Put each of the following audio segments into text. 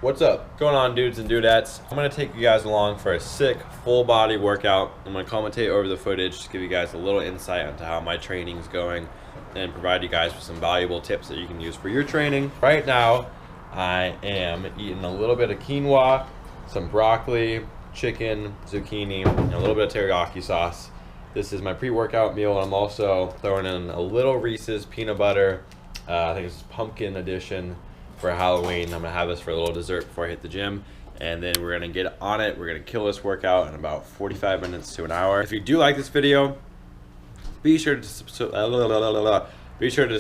What's up? What's going on, dudes and dudettes? I'm going to take you guys along for a sick full body workout. I'm going to commentate over the footage, just give you guys a little insight into how my training is going and provide you guys with some valuable tips that you can use for your training. Right now, I am eating a little bit of quinoa, some broccoli, chicken, zucchini, and a little bit of teriyaki sauce. This is my pre-workout meal. I'm also throwing in a little Reese's peanut butter. I think it's pumpkin edition for Halloween. I'm gonna have this for a little dessert before I hit the gym, and then we're gonna get on it. We're gonna kill this workout in about 45 minutes to an hour. If you do like this video, be sure to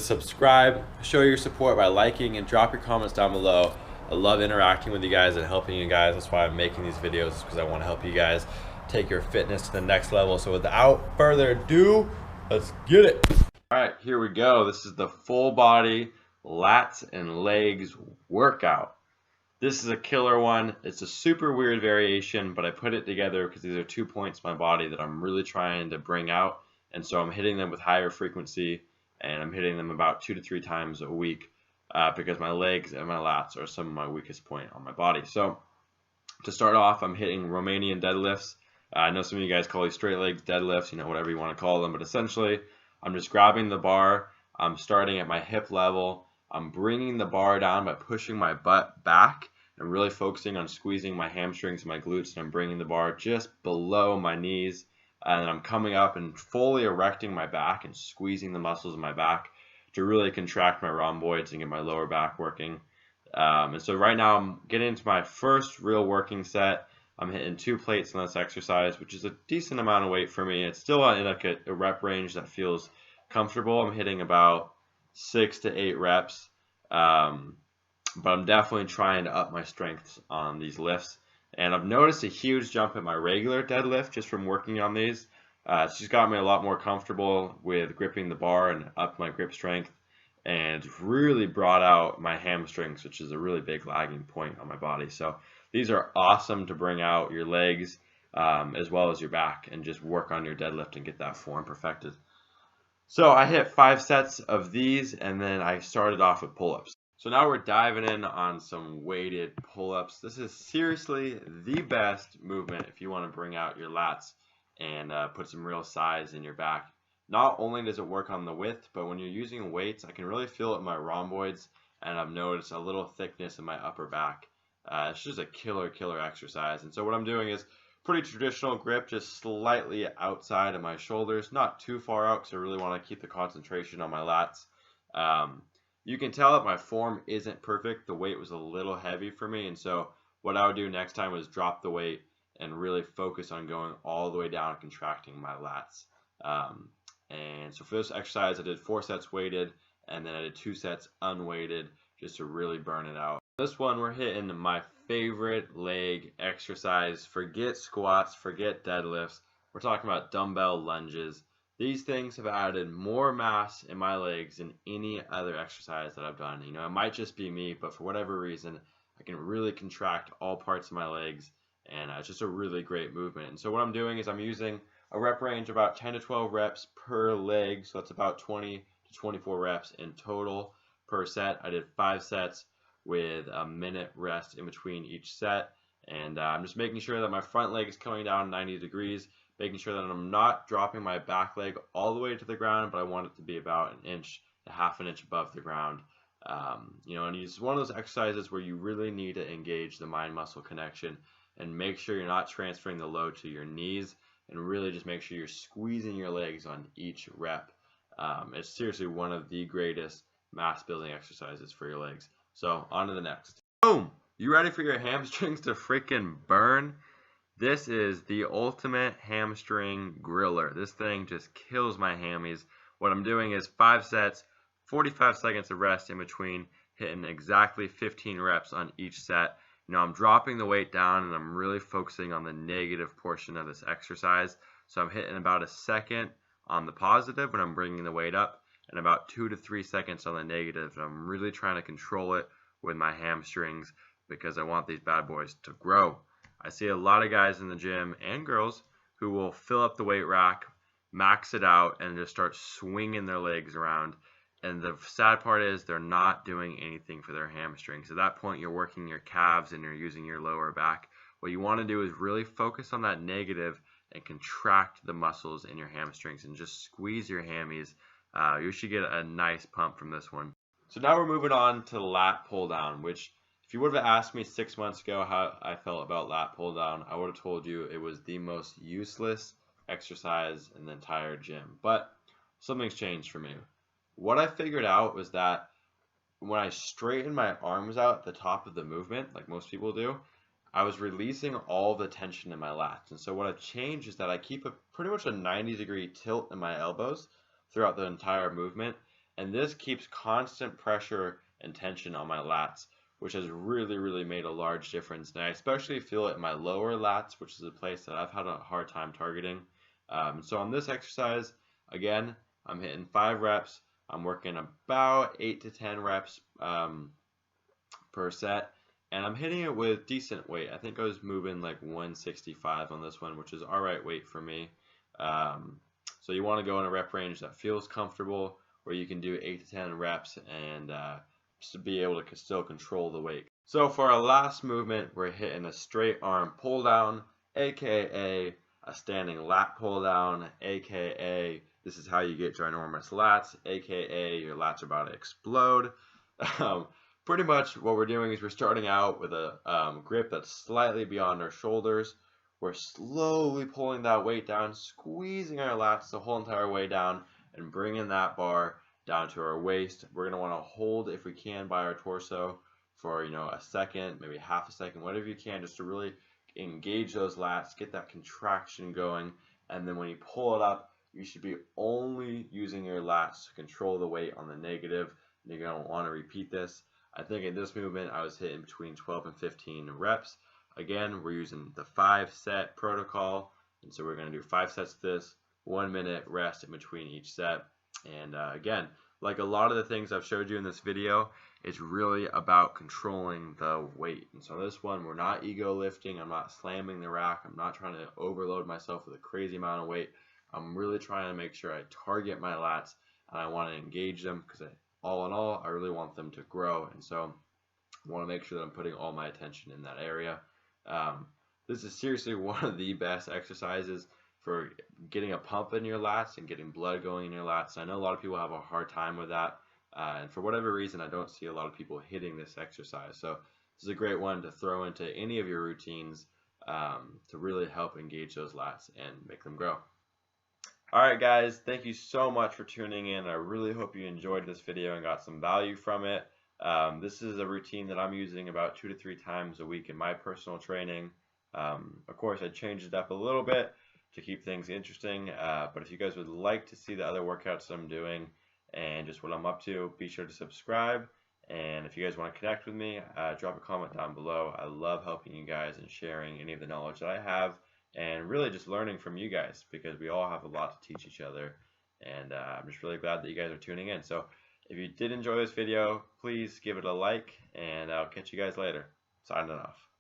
subscribe, show your support by liking, and drop your comments down below. I love interacting with you guys and helping you guys. That's why I'm making these videos, because I want to help you guys take your fitness to the next level. So without further ado, let's get it. All right, here we go. This is the full body lats and legs workout. This is a killer one. It's a super weird variation, but I put it together because these are 2 points in my body that I'm really trying to bring out, and so I'm hitting them with higher frequency, and I'm hitting them about 2 to 3 times a week because my legs and my lats are some of my weakest point on my body. So to start off, I'm hitting Romanian deadlifts. I know some of you guys call these straight legs deadlifts, whatever you want to call them, but essentially I'm just grabbing the bar. I'm starting at my hip level. I'm bringing the bar down by pushing my butt back and really focusing on squeezing my hamstrings and my glutes, and I'm bringing the bar just below my knees, and then I'm coming up and fully erecting my back and squeezing the muscles of my back to really contract my rhomboids and get my lower back working. And so right now I'm getting into my first real working set. I'm hitting 2 plates on this exercise, which is a decent amount of weight for me. It's still in like a rep range that feels comfortable. I'm hitting about 6 to 8 reps, but I'm definitely trying to up my strengths on these lifts. And I've noticed a huge jump in my regular deadlift just from working on these. It's just got me a lot more comfortable with gripping the bar and up my grip strength, and really brought out my hamstrings, which is a really big lagging point on my body. So these are awesome to bring out your legs as well as your back and just work on your deadlift and get that form perfected. So I hit 5 sets of these, and then I started off with pull-ups. So now we're diving in on some weighted pull-ups. This is seriously the best movement if you want to bring out your lats and put some real size in your back. Not only does it work on the width, but when you're using weights, I can really feel it in my rhomboids, and I've noticed a little thickness in my upper back. It's just a killer exercise. And so what I'm doing is pretty traditional grip, just slightly outside of my shoulders, not too far out because I really want to keep the concentration on my lats. You can tell that my form isn't perfect. The weight was a little heavy for me, and so what I would do next time was drop the weight and really focus on going all the way down and contracting my lats. And so for this exercise, I did 4 sets weighted, and then I did 2 sets unweighted just to really burn it out. This one, we're hitting my favorite leg exercise. Forget squats, forget deadlifts. We're talking about dumbbell lunges. These things have added more mass in my legs than any other exercise that I've done. It might just be me, but for whatever reason, I can really contract all parts of my legs, and it's just a really great movement. And so what I'm doing is I'm using a rep range of about 10 to 12 reps per leg, so that's about 20 to 24 reps in total per set. I did 5 sets with a minute rest in between each set, and I'm just making sure that my front leg is coming down 90 degrees, making sure that I'm not dropping my back leg all the way to the ground, but I want it to be about 1 inch to half an inch above the ground. And it's one of those exercises where you really need to engage the mind-muscle connection and make sure you're not transferring the load to your knees, and really just make sure you're squeezing your legs on each rep. It's seriously one of the greatest mass building exercises for your legs. So on to the next. Boom! You ready for your hamstrings to freaking burn? This is the ultimate hamstring griller. This thing just kills my hammies. What I'm doing is 5 sets, 45 seconds of rest in between, hitting exactly 15 reps on each set. I'm dropping the weight down, and I'm really focusing on the negative portion of this exercise. So I'm hitting about 1 second on the positive when I'm bringing the weight up, and about 2 to 3 seconds on the negative. And I'm really trying to control it with my hamstrings because I want these bad boys to grow. I see a lot of guys in the gym and girls who will fill up the weight rack, max it out, and just start swinging their legs around. And the sad part is they're not doing anything for their hamstrings. At that point, you're working your calves and you're using your lower back. What you want to do is really focus on that negative and contract the muscles in your hamstrings and just squeeze your hammies. You should get a nice pump from this one. So now we're moving on to lat pull down, which if you would have asked me 6 months ago how I felt about lat pull down, I would have told you it was the most useless exercise in the entire gym. But something's changed for me. What I figured out was that when I straighten my arms out at the top of the movement, like most people do, I was releasing all the tension in my lats. And so what I've changed is that I keep pretty much a 90-degree tilt in my elbows throughout the entire movement. And this keeps constant pressure and tension on my lats, which has really, really made a large difference. And I especially feel it in my lower lats, which is a place that I've had a hard time targeting. So on this exercise, again, I'm hitting 5 reps. I'm working about 8 to 10 reps per set, and I'm hitting it with decent weight. I think I was moving like 165 on this one, which is all right weight for me. So you want to go in a rep range that feels comfortable, where you can do 8 to 10 reps and just to be able to still control the weight. So for our last movement, we're hitting a straight arm pull down, aka a standing lat pull down, aka this is how you get ginormous lats, aka your lats are about to explode. Pretty much what we're doing is we're starting out with a grip that's slightly beyond our shoulders. We're slowly pulling that weight down, squeezing our lats the whole entire way down, and bringing that bar down to our waist. We're going to want to hold, if we can, by our torso for a second, maybe half a second, whatever you can, just to really engage those lats, get that contraction going, and then when you pull it up, you should be only using your lats to control the weight on the negative. And you're going to want to repeat this. I think in this movement I was hitting between 12 and 15 reps. Again, we're using the 5-set protocol, and so we're going to do 5 sets of this, 1 minute rest in between each set. And again, like a lot of the things I've showed you in this video, it's really about controlling the weight. And so this one, we're not ego lifting, I'm not slamming the rack, I'm not trying to overload myself with a crazy amount of weight. I'm really trying to make sure I target my lats and I want to engage them, because all in all, I really want them to grow. And so I want to make sure that I'm putting all my attention in that area. This is seriously one of the best exercises for getting a pump in your lats and getting blood going in your lats. I know a lot of people have a hard time with that. And for whatever reason, I don't see a lot of people hitting this exercise. So this is a great one to throw into any of your routines to really help engage those lats and make them grow. Alright guys, thank you so much for tuning in. I really hope you enjoyed this video and got some value from it. This is a routine that I'm using about 2 to 3 times a week in my personal training. Of course, I changed it up a little bit to keep things interesting, but if you guys would like to see the other workouts that I'm doing and just what I'm up to, be sure to subscribe. And if you guys want to connect with me, drop a comment down below. I love helping you guys and sharing any of the knowledge that I have, and really just learning from you guys, because we all have a lot to teach each other. And I'm just really glad that you guys are tuning in. So if you did enjoy this video, please give it a like, and I'll catch you guys later. Signing off.